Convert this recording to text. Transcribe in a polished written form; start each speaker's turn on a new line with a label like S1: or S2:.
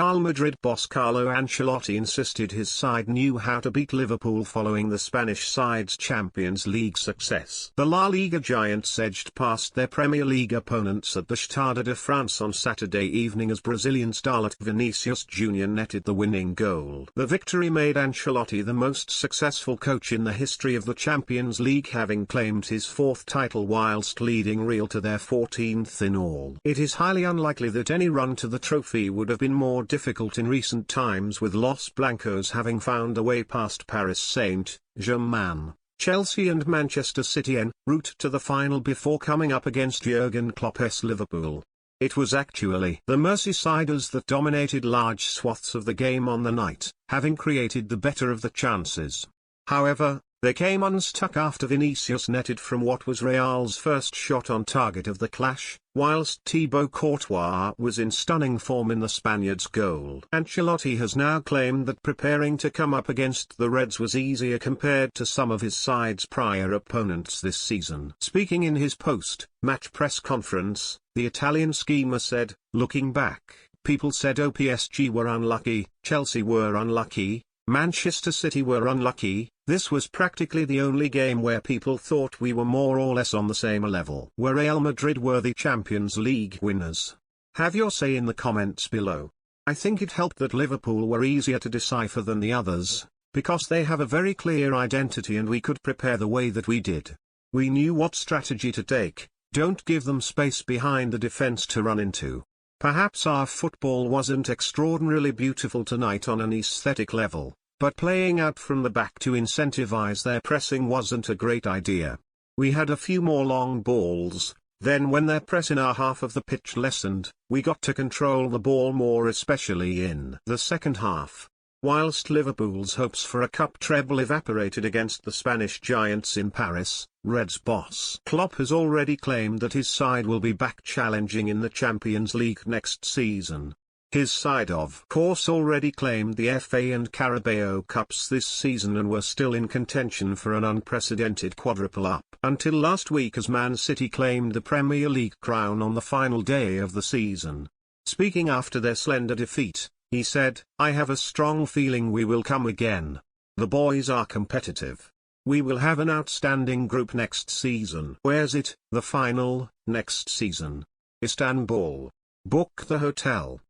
S1: Real Madrid boss Carlo Ancelotti insisted his side knew how to beat Liverpool following the Spanish side's Champions League success. The La Liga giants edged past their Premier League opponents at the Stade de France on Saturday evening as Brazilian starlet Vinicius Junior netted the winning goal. The victory made Ancelotti the most successful coach in the history of the Champions League, having claimed his fourth title whilst leading Real to their 14th in all. It is highly unlikely that any run to the trophy would have been more difficult in recent times, with Los Blancos having found a way past Paris Saint-Germain, Chelsea and Manchester City en route to the final before coming up against Jurgen Klopp's Liverpool. It was actually the Merseysiders that dominated large swaths of the game on the night, having created the better of the chances. However, they came unstuck after Vinicius netted from what was Real's first shot on target of the clash, whilst Thibaut Courtois was in stunning form in the Spaniards' goal. Ancelotti has now claimed that preparing to come up against the Reds was easier compared to some of his side's prior opponents this season. Speaking in his post-match press conference, the Italian schemer said, "Looking back, people said PSG were unlucky, Chelsea were unlucky, Manchester City were unlucky. This was practically the only game where people thought we were more or less on the same level. Were Real Madrid worthy Champions League winners? Have your say in the comments below. I think it helped that Liverpool were easier to decipher than the others, because they have a very clear identity and we could prepare the way that we did. We knew what strategy to take. Don't give them space behind the defense to run into. Perhaps our football wasn't extraordinarily beautiful tonight on an aesthetic level, but playing out from the back to incentivize their pressing wasn't a great idea. We had a few more long balls, then when their press in our half of the pitch lessened, we got to control the ball more, especially in the second half." Whilst Liverpool's hopes for a cup treble evaporated against the Spanish giants in Paris, Reds boss Klopp has already claimed that his side will be back challenging in the Champions League next season. His side of course already claimed the FA and Carabao Cups this season and were still in contention for an unprecedented quadruple up until last week, as Man City claimed the Premier League crown on the final day of the season. Speaking after their slender defeat, he said, "I have a strong feeling we will come again. The boys are competitive. We will have an outstanding group next season." Where's it? The final, next season. Istanbul. Book the hotel.